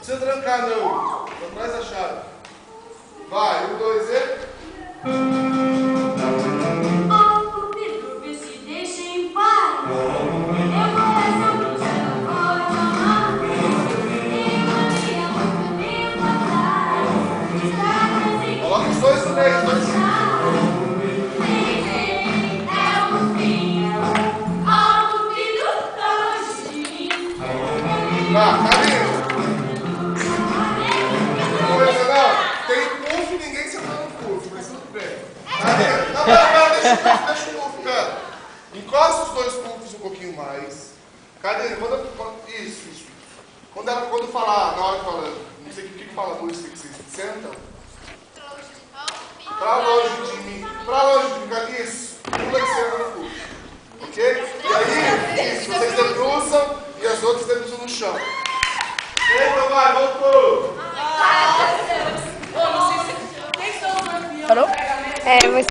precisa trancar não. Só traz a chave. Vai, 1, 2 e... Oh, Cupido, vê se deixa em paz. Meu coração que te amor de amar. Tem uma dia muito tempo atrás. Está presente. Coloca os dois no meio, dois. É o fim. Oh, Cupido, tá longe de mim. Tá, caminho. Tem puff e ninguém se no puff, mas tudo bem. Não, deixa o puff, cara. Encosta os dois puffs um pouquinho mais. Cadê? Isso. Quando falar, na hora que fala, não sei o que fala a música que vocês sentam. Pra longe de mim. Pra longe de mim, cara. Isso. Pula e senta no puff. Ok? E aí, isso, vocês debruçam e as outras debruçam no chão. Então vai, voltou. Parou? É, você